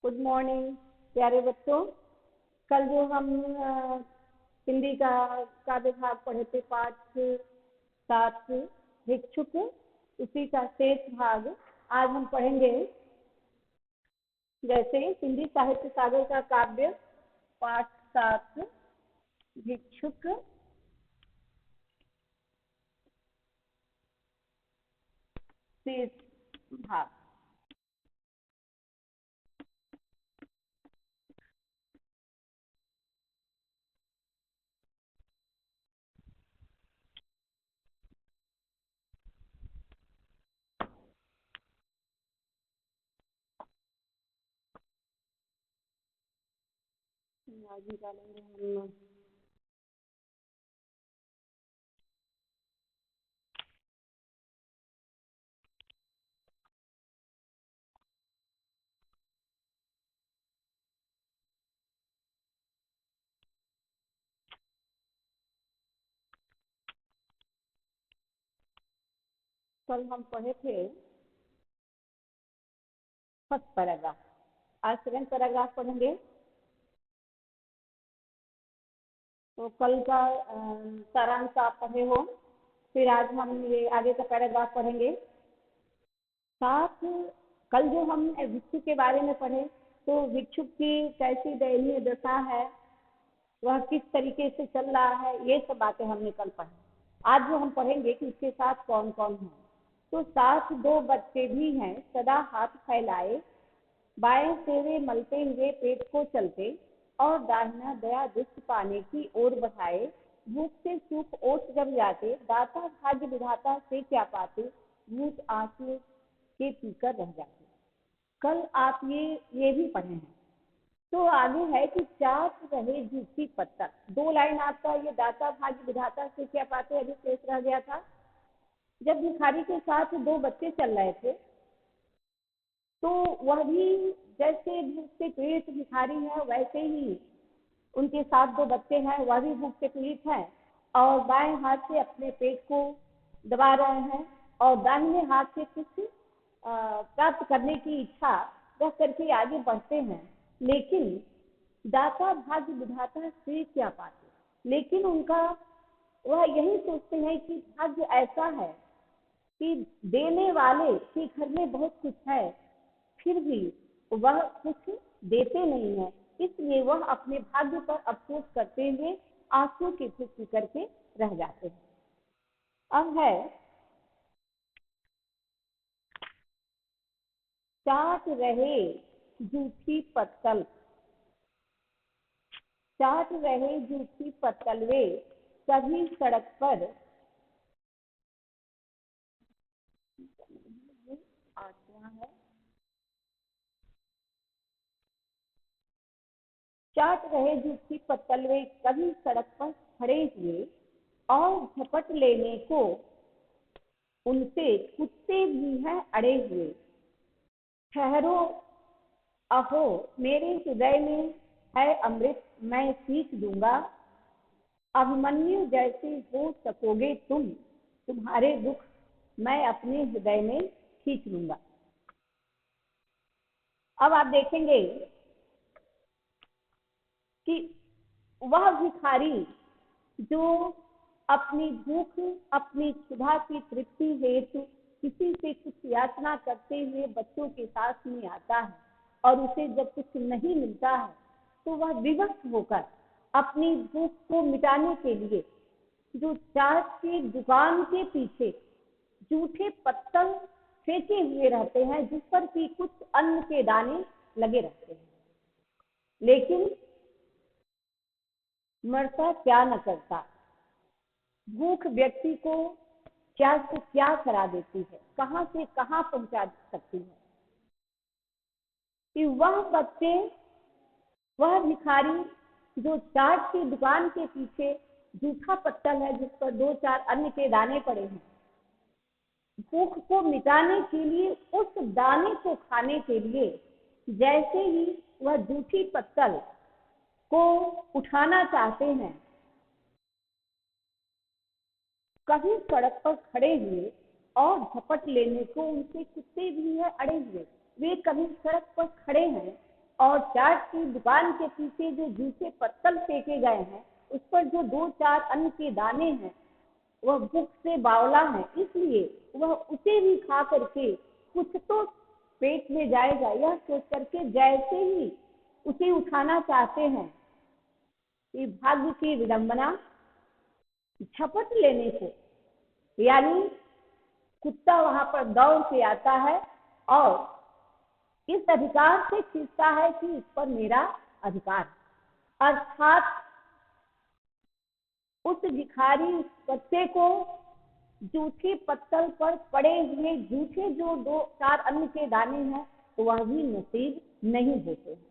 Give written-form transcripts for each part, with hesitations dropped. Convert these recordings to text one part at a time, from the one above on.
Good morning प्यारे बच्चों। कल जो हम हिंदी का विभाग पढ़े थे, पाठ 7 भिक्षुक, उसी का शेष भाग आज हम पढ़ेंगे। जैसे हिंदी साहित्य सागर का काव्य पाठ 7 भिक्षुक शेष भाग। आज निकालेंगे हम कल हम पढ़े थे फर्स्ट पैराग्राफ। आज सेकंड पैराग्राफ पढ़ेंगे। तो कल का सारांश आप पढ़े हो, फिर आज हम ये आगे का पैराग्राफ पढ़ेंगे। साथ कल जो हम भिक्षुक के बारे में पढ़े, तो भिक्षुक की कैसी दयनीय दशा है, वह किस तरीके से चल रहा है, ये सब बातें हमने कल पढ़ी। आज जो हम पढ़ेंगे कि इसके साथ कौन कौन है। तो साथ 2 बच्चे भी हैं, सदा हाथ फैलाए, बाएं से वे मलते हुए पेट को चलते, और दाहिना दया दृष्टि पाने की ओर बढ़ाए। भूख से सूख ओट जब जाते, दाता भाग्य विधाता से क्या पाते, भूख आंसू के पीकर रह जाते। कल आप ये भी पढ़े हैं। तो आगे है कि चाट रहे झूठी पत्थर। 2 लाइन आपका ये दाता भाग्य विधाता से क्या पाते अभी शेष रह गया था। जब भिखारी के साथ 2 बच्चे चल रहे थे, तो वह भी जैसे भूख से पीड़ित भिखारी है, वैसे ही उनके साथ 2 बच्चे हैं, वह भी भूख से पीड़ित है, और बाएं हाथ से अपने पेट को दबा रहे हैं, और दाहिने हाथ से कुछ प्राप्त करने की इच्छा रख करके आगे बढ़ते हैं। लेकिन दाता भाग्य विधाता से क्या पाते, लेकिन उनका वह यही सोचते हैं कि भाग्य ऐसा है कि देने वाले के घर में बहुत कुछ है, फिर भी वह कुछ देते नहीं है, इसलिए वह अपने भाग्य पर अफसोस करते हुए आंसू की फूंक करके रह जाते हैं। अब है चाट रहे झूठी पत्तल। चाट रहे झूठी पत्तल वे कभी सड़क पर, है चाट रहे झूठी पत्तल वे कभी सड़क पर खड़े हुए, और झपट लेने को उनसे कुत्ते भी हैं अड़े हुए। ठहरो अहो मेरे हृदय में है अमृत, मैं सींच दूंगा, अभिमन्यु जैसे हो सकोगे तुम, तुम्हारे दुख मैं अपने हृदय में खींच लूंगा। अब आप देखेंगे कि वह भिखारी जो अपनी भूख, अपनी क्षुधा की तृप्ति हेतु किसी से कुछ याचना करते हुए बच्चों के साथ में आता है, और उसे जब कुछ नहीं मिलता है, तो वह विवश होकर अपनी भूख को मिटाने के लिए जो चाट की दुकान के पीछे जूठे पत्तल फेंके हुए रहते हैं, जिस पर कि कुछ अन्न के दाने लगे रहते हैं, लेकिन मरता क्या न करता। भूख व्यक्ति को क्या से क्या करा देती है, कहां से कहां पहुंचा सकती है। कि वह बच्चे, वह भिखारी जो चाट की दुकान के पीछे जूठा पत्तल है, जिस पर 2-4 अन्न के दाने पड़े हैं, भूख को मिटाने के लिए उस दाने को खाने के लिए जैसे ही वह जूठी पत्तल को उठाना चाहते हैं, कभी सड़क पर खड़े हुए और झपट लेने को उनसे कुत्ते भी है अड़े हुए। वे कभी सड़क पर खड़े हैं और चाट की दुकान के पीछे जो जूठे पत्तल फेंके गए हैं, उस पर जो 2-4 अन्न के दाने हैं, वह भूख से बावला है, इसलिए वह उसे भी खा करके कुछ तो पेट में जाएगा, यह सोच करके जैसे ही उसे उठाना चाहते हैं कि भाग्य की विडंबना, झपट लेने से यानी कुत्ता वहां पर दौड़ के आता है और इस अधिकार से खींचता है कि इस पर मेरा अधिकार, अर्थात उस भिखारी उस बच्चे को जूठे पत्तल पर पड़े हुए जूठे जो 2-4 अन्न के दाने हैं वह भी नसीब नहीं होते हैं।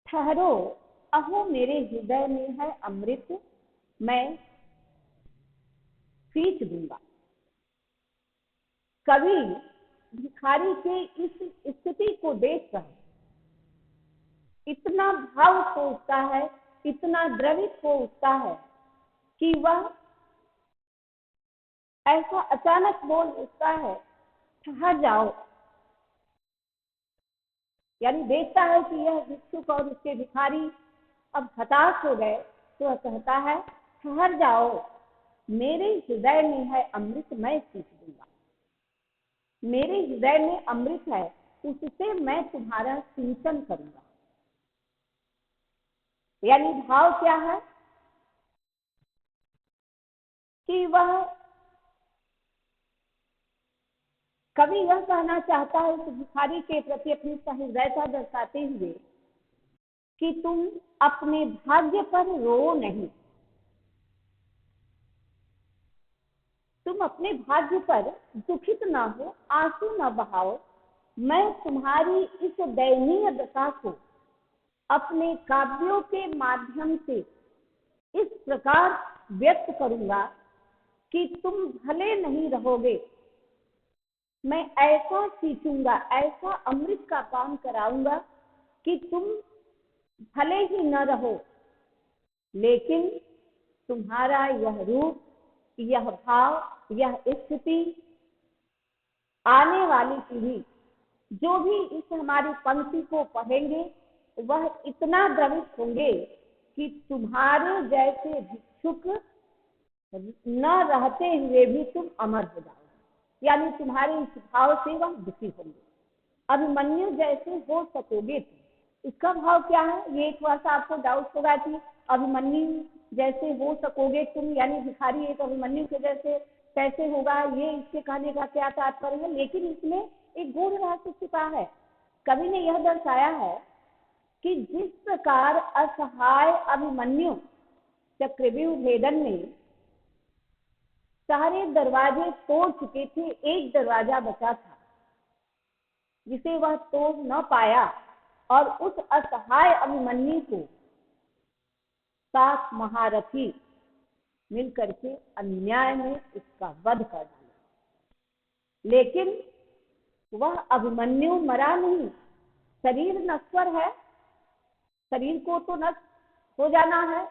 ठहरो, अहो मेरे हृदय में है अमृत, मैं खींच दूंगा। कवि भिखारी के इस स्थिति को देखकर इतना भाव हो उठता है, इतना द्रवित हो उठता है कि वह ऐसा अचानक बोल उठता है, ठहर जाओ। यानी देखता है कि यह भिक्षुक और उसके भिखारी अब हताश हो गए, तो वह कहता है, ठहर जाओ, मेरे हृदय में है अमृत, मैं खींच दूंगा। मेरे हृदय में अमृत है, उससे मैं तुम्हारा सिंचन करूंगा। यानी भाव क्या है कि वह कवि यह कहना चाहता है उस भिखारी के प्रति अपनी सहृदयता दर्शाते हुए कि तुम अपने भाग्य पर रो नहीं, तुम अपने भाग्य पर दुखित न हो, आंसू न बहाओ। मैं तुम्हारी इस दयनीय दशा को अपने काव्यों के माध्यम से इस प्रकार व्यक्त करूंगा कि तुम भले नहीं रहोगे, मैं ऐसा सींचूंगा, ऐसा अमृत का पान कराऊंगा कि तुम भले ही न रहो, लेकिन तुम्हारा यह रूप, यह भाव, यह स्थिति आने वाली पीढ़ी जो भी इस हमारी पंक्ति को पढ़ेंगे वह इतना द्रवित होंगे कि तुम्हारे जैसे भिक्षुक न रहते हुए भी तुम अमर हो जाओगे। यानी तुम्हारे इस भाव से वह दुखी होंगे, अभिमन्यु जैसे हो सकोगे तुम। इसका भाव क्या है, ये एक वर्ष आपको डाउट होगा कि अभिमन्यु जैसे हो सकोगे तुम, यानी भिखारी एक अभिमन्यु के जैसे कैसे होगा, ये इसके कहने का क्या तात्पर्य है। लेकिन इसमें एक गूढ़ रहस्य छिपा है। कवि ने यह दर्शाया है कि जिस प्रकार असहाय अभिमन्यु चक्रव्यूह भेदन में सारे दरवाजे तोड़ चुके थे, एक दरवाजा बचा था जिसे वह तोड़ न पाया, और उस असहाय अभिमन्यु को 7 महारथी मिलकर के अन्याय में उसका वध कर डाला। लेकिन वह अभिमन्यु मरा नहीं, शरीर नश्वर है, शरीर को तो नष्ट हो जाना है,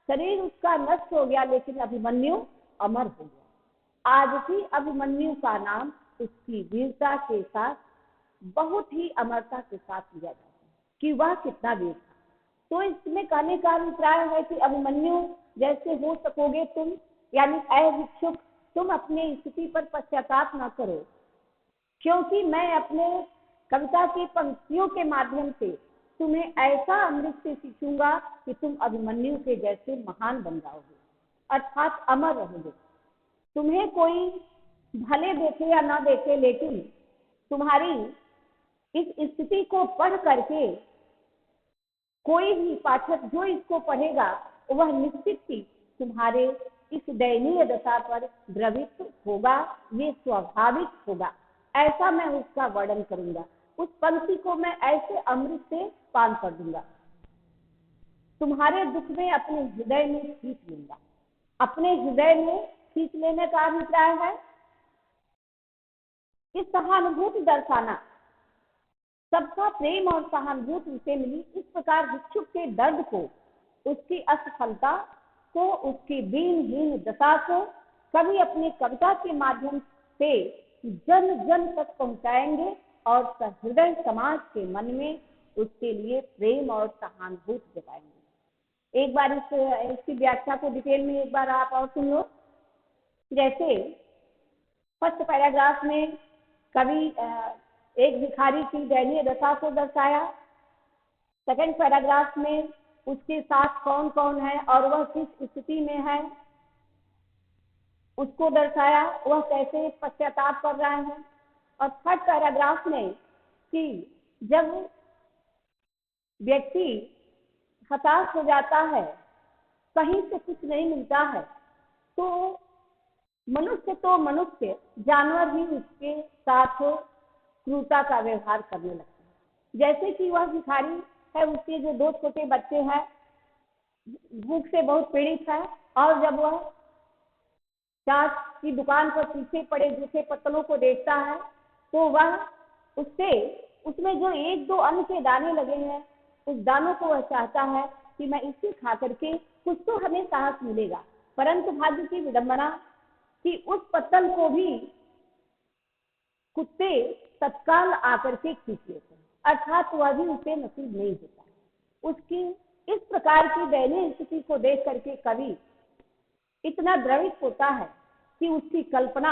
शरीर उसका नष्ट हो गया, लेकिन अभिमन्यु अमर हो गया। आज भी अभिमन्यु का नाम उसकी वीरता के साथ बहुत ही अमरता के साथ लिया जाता है कि वह कितना वीर था। तो इसमें कहने का अभिप्राय है कि अभिमन्यु जैसे हो सकोगे तुम, यानी ऐ भिक्षुक तुम अपने स्थिति पर पश्चाताप न करो, क्योंकि मैं अपने कविता की पंक्तियों के माध्यम से तुम्हें ऐसा अमृत से सींचूंगा कि तुम अभिमन्यु के जैसे महान बन जाओगे, अर्थात अमर रहोगे। तुम्हें कोई भले देखे या ना देखे, लेकिन तुम्हारी इस स्थिति को पढ़ करके कोई भी पाठक जो इसको पढ़ेगा वह निश्चित ही तुम्हारे इस दयनीय दशा पर द्रवित होगा, ये स्वाभाविक होगा। ऐसा मैं उसका वर्णन करूंगा, उस पंक्ति को मैं ऐसे अमृत से पान कर दूंगा, तुम्हारे दुख में अपने हृदय में खींच लूंगा। अपने हृदय में खींच लेने का अभिप्राय है इस सहानुभूति दर्शाना, सबका प्रेम और सहानुभूति उसे मिली। इस प्रकार भिक्षुक के दर्द को, उसकी असफलता को, उसकी दीनहीन दशा को कवि अपनी कविता के माध्यम से जन जन तक पहुंचाएंगे और सहृदय समाज के मन में उसके लिए प्रेम और सहानुभूति जताएंगे। एक बार इसकी व्याख्या को डिटेल में एक बार आप और सुन लो। जैसे फर्स्ट पैराग्राफ में कवि एक भिखारी की दयनीय दशा को दर्शाया। सेकंड पैराग्राफ में उसके साथ कौन कौन है और वह किस स्थिति में है उसको दर्शाया, वह कैसे पश्चाताप कर रहा है। और थर्ड पैराग्राफ में कि जब व्यक्ति हताश हो जाता है, कहीं से कुछ नहीं मिलता है, तो मनुष्य जानवर भी उसके साथ क्रूरता का व्यवहार करने लगता है। जैसे कि वह भिखारी है, उसके जो 2 छोटे बच्चे हैं, भूख से बहुत पीड़ित है, और जब वह चाट की दुकान पर पीछे पड़े जूठे पत्तलों को देखता है तो वह उसमें जो 1-2 अन्न के दाने लगे हैं, उस दानों को वह चाहता है कि मैं इसे खा करके कुछ तो हमें साहस मिलेगा। परंतु भाग्य की विडंबना कि उस पत्तल को भी कुत्ते तत्काल आकर के खींच लेते हैं, अर्थात वह भी उसे नसीब नहीं होता। उसकी इस प्रकार की दयनीय स्थिति को देख करके कवि इतना द्रवित होता है कि उसकी कल्पना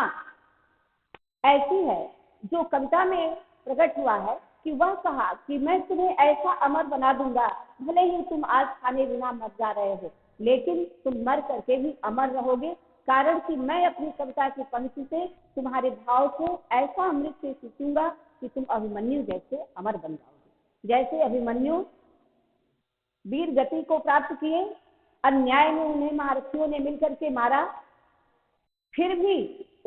ऐसी है जो कविता में प्रकट हुआ है कि वह कहा कि मैं तुम्हें ऐसा अमर बना दूंगा, भले ही तुम आज खाने बिना मर जा रहे हो, लेकिन तुम मर करके भी अमर रहोगे, कारण कि मैं अपनी कविता की पंक्ति से तुम्हारे भाव को ऐसा अमृत से सींचूंगा कि तुम अभिमन्यु जैसे अमर बन जाओगे। जैसे अभिमन्यु वीर गति को प्राप्त किए, अन्याय में उन्हें महारथियों ने मिलकर के मारा, फिर भी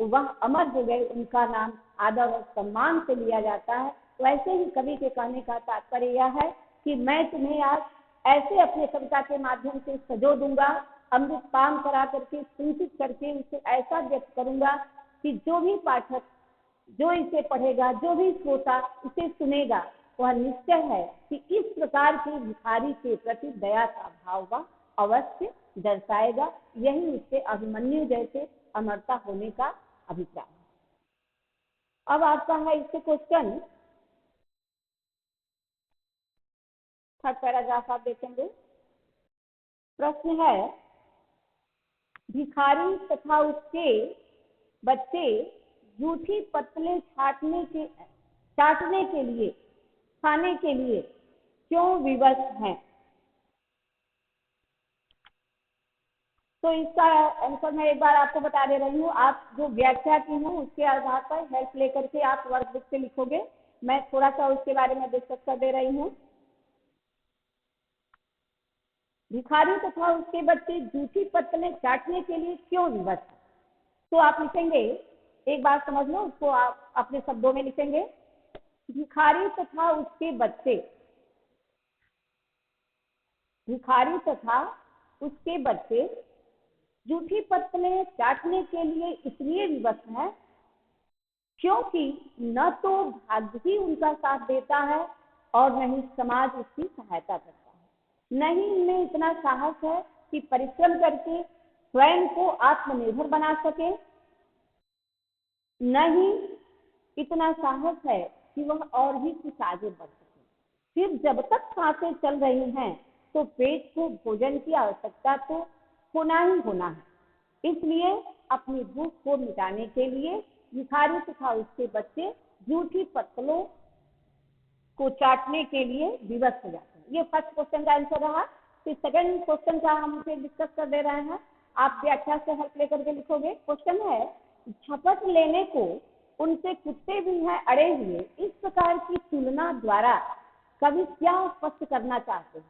वह अमर हो गए, उनका नाम आदर और सम्मान से लिया जाता है। वैसे ही कवि के कहने का तात्पर्य यह है कि मैं तुम्हें आज ऐसे अपने कविता के माध्यम से सजो दूंगा, अमृत पान करा करके सिंचित करके उसे ऐसा व्यक्त करूंगा कि जो भी पाठक, जो इसे पढ़ेगा, जो भी श्रोता इसे सुनेगा, वह निश्चय है कि इस प्रकार के भिखारी के प्रति दया का भाव वह अवश्य दर्शाएगा। यही उसके अभिमन्यु जैसे अमरता होने का अभिप्राय है। अब आपका है इससे क्वेश्चन, थर्ड पैराग्राफ आप देखेंगे। प्रश्न है, भिखारी तथा उसके बच्चे जूठी पत्तलें चाटने के लिए, खाने के लिए क्यों विवश हैं? तो इसका आंसर मैं एक बार आपको बता दे रही हूँ। आप जो व्याख्या की हूँ उसके आधार पर हेल्प लेकर के आप वर्कबुक से लिखोगे। मैं थोड़ा सा उसके बारे में डिस्कस कर दे रही हूँ। भिखारी तथा उसके बच्चे जूठी पत्तलें चाटने के लिए क्यों विवश हैं? तो आप लिखेंगे, एक बार समझ लो, उसको आप अपने शब्दों में लिखेंगे। भिखारी तथा उसके बच्चे, भिखारी तथा उसके बच्चे जूठी पत्तलें चाटने के लिए इसलिए विवश है क्योंकि न तो भाग्य ही उनका साथ देता है और न ही समाज उसकी सहायता करता है। न ही इनमें इतना साहस है कि परिश्रम करके स्वयं को आत्मनिर्भर बना सके, न ही इतना साहस है कि वह और भी कुछ आगे बढ़ सके। फिर जब तक सांसें चल रही हैं तो पेट को भोजन की आवश्यकता तो होना ही होना है। इसलिए अपनी भूख को मिटाने के लिए भिखारी तथा उसके बच्चे जूठी पत्तलों को चाटने के लिए विवश हो जाते हैं। ये फर्स्ट क्वेश्चन का आंसर रहा। फिर सेकंड क्वेश्चन का हम फिर डिस्कस कर दे रहे हैं। आप व्याख्या से हेल्प लेकर के लिखोगे। क्वेश्चन है, झपट लेने को उनसे कुत्ते भी हैं अड़े हुए, इस प्रकार की तुलना द्वारा कवि क्या स्पष्ट करना चाहते हैं?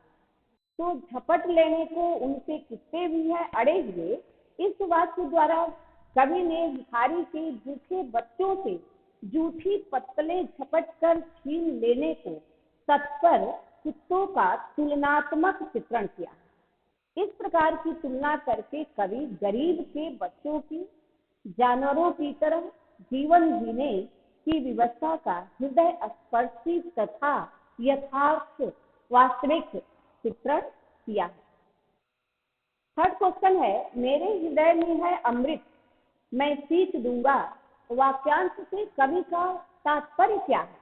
तो झपट लेने को उनसे कुत्ते भी हैं अड़े हुए, इस वाक्य द्वारा कवि ने भिखारी के भूखे बच्चों से जूठी पत्तलें झपट कर छीन लेने को तत्पर कुत्तों का तुलनात्मक चित्रण किया। इस प्रकार की तुलना करके कवि गरीब के बच्चों की जानवरों की तरह जीवन जीने की व्यवस्था का हृदय स्पर्शी तथा यथार्थ वास्तविक चित्रण किया है। थर्ड क्वेश्चन है, मेरे हृदय में है अमृत, मैं सींच दूंगा, वाक्यांश से कवि का तात्पर्य क्या है?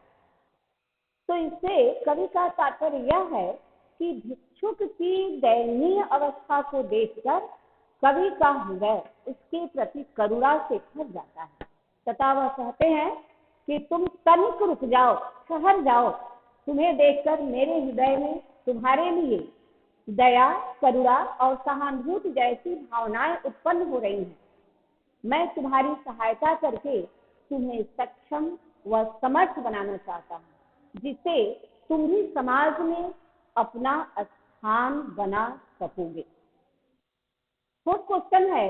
तो इससे कवि का तात्पर्य यह है कि भिक्षुक की दयनीय अवस्था को देखकर कवि का हृदय उसके प्रति करुणा से भर जाता है तथा वह कहते हैं कि तुम तनिक रुक जाओ, ठहर जाओ, तुम्हें देखकर मेरे हृदय में तुम्हारे लिए दया, करुणा और सहानुभूति जैसी भावनाएं उत्पन्न हो रही हैं। मैं तुम्हारी सहायता करके तुम्हें सक्षम व समर्थ बनाना चाहता हूँ, जिससे तुम भी समाज में अपना स्थान बना सकोगे। फोर्थ क्वेश्चन है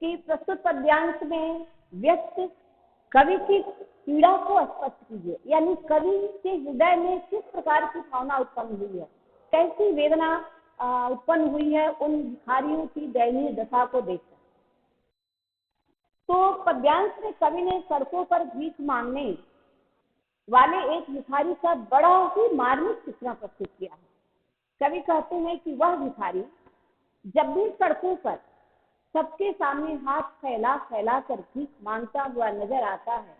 कि प्रस्तुत पद्यांश में व्यक्त कवि की पीड़ा को स्पष्ट कीजिए, यानी कवि के हृदय में किस प्रकार की भावना उत्पन्न हुई है, कैसी वेदना उत्पन्न हुई है उन भिखारियों की दयनीय दशा को देखकर। तो पद्यांश में कवि ने सड़कों पर भीख मांगने वाले एक भिखारी का बड़ा ही मार्मिक चित्रण प्रस्तुत किया है। कवि कहते हैं कि वह भिखारी जब भी सड़कों पर सबके सामने हाथ फैला फैला कर भीख मांगता हुआ नजर आता है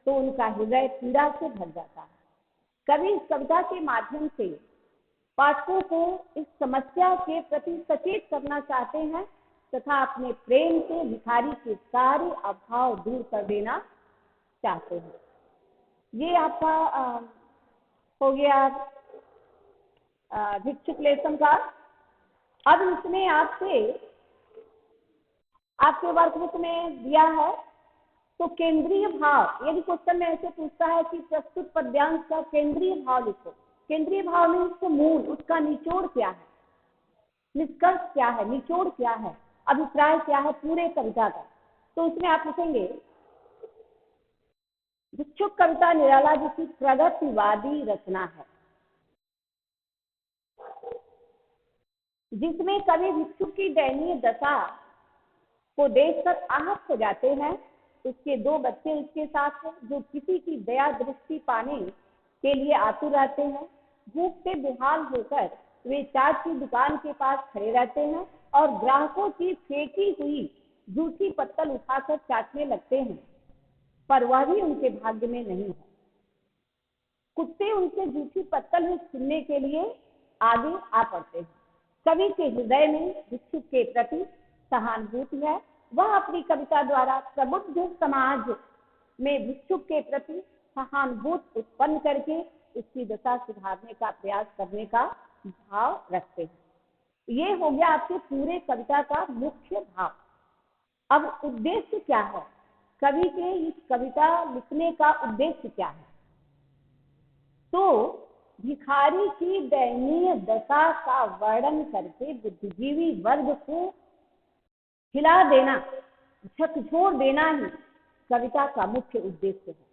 तो उनका हृदय पीड़ा से भर जाता है। कवि इस कविता के माध्यम से पाठकों को इस समस्या के प्रति सचेत करना चाहते हैं तथा अपने प्रेम से भिखारी के सारे अभाव दूर कर देना चाहते हैं। ये आपका हो गया भिक्षुक लेसन का। अब इसमें आपके वर्कबुक में दिया है तो केंद्रीय भाव, यदि क्वेश्चन में ऐसे पूछता है कि प्रस्तुत पद्यांश का केंद्रीय भाव लिखो, केंद्रीय भाव में उसको मूल, उसका निचोड़ क्या है, निष्कर्ष क्या है, निचोड़ क्या है, अभिप्राय क्या है पूरे कविता का, तो उसमें आप लिखेंगे भिक्षुक कविता निराला जी की प्रगतिवादी रचना है, जिसमें कवि भिक्षुक की दयनीय दशा को देखकर आहत हो जाते हैं। उसके दो बच्चे उसके साथ हैं जो किसी की दया दृष्टि पाने के लिए आतुर रहते हैं। भूख से बेहाल होकर वे चाट की दुकान के पास खड़े रहते हैं और ग्राहकों की फेंकी हुई झूठी पत्तल उठाकर चाटने लगते हैं, पर वह भी उनके भाग्य में नहीं है। कुत्ते उनसे झूठी पत्तल में छीनने के लिए आगे आ पड़ते हैं। कवि के हृदय में भिक्षुक के प्रति सहानुभूति है। वह अपनी कविता द्वारा प्रबुद्ध समाज में भिक्षुक के प्रति सहानुभूति उत्पन्न करके उसकी दशा सुधारने का प्रयास करने का भाव रखते हैं। ये हो गया आपके पूरे कविता का मुख्य भाव। अब उद्देश्य क्या है, कवि के इस कविता लिखने का उद्देश्य क्या है? तो भिखारी की दयनीय दशा का वर्णन करके बुद्धिजीवी वर्ग को हिला देना, झकझोर देना ही कविता का मुख्य उद्देश्य है।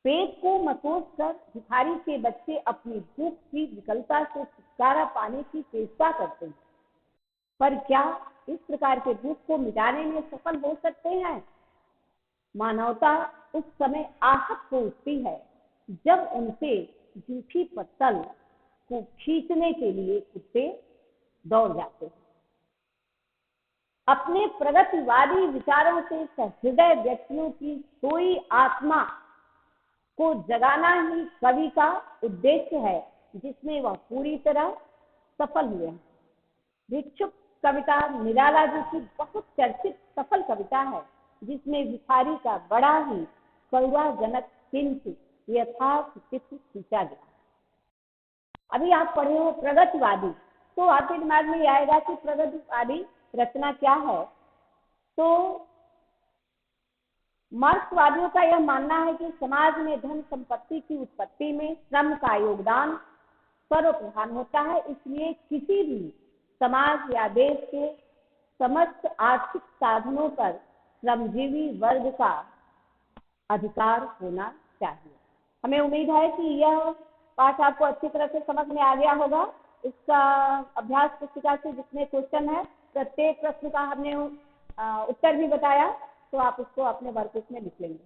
पेट को मसोस कर भिखारी के बच्चे अपनी भूख की विकलता से छुटकारा पाने की चेष्टा करते हैं, पर क्या इस प्रकार के भूख को मिटाने में सफल हो सकते हैं? मानवता उस समय आहत हो उठती है जब उनसे झूठी पत्तल को खींचने के लिए कुत्ते दौड़ जाते हैं। अपने प्रगतिवादी विचारों से सहृदय व्यक्तियों की सोई आत्मा को जगाना ही कवि का उद्देश्य है, जिसमें वह पूरी तरह सफल हुए हैं। भिक्षुक कविता निराला जी की बहुत चर्चित सफल कविता है, जिसमें भिखारी का बड़ा ही करुणाजनक किंतु यथार्थ चित्र खींचा गया। अभी आप पढ़े हो प्रगतिवादी, तो आपके दिमाग में आएगा कि प्रगतिवादी रचना क्या है। तो मार्क्सवादियों का यह मानना है कि समाज में धन संपत्ति की उत्पत्ति में श्रम का योगदान सर्वप्रधान होता है, इसलिए किसी भी समाज या देश के समस्त आर्थिक साधनों पर श्रमजीवी वर्ग का अधिकार होना चाहिए। हमें उम्मीद है कि यह पाठ आपको अच्छी तरह से समझ में आ गया होगा। इसका अभ्यास पुस्तिका से जितने क्वेश्चन है, प्रत्येक प्रश्न का हमने उत्तर भी बताया, तो आप उसको अपने वर्कबुक में लिख लेंगे।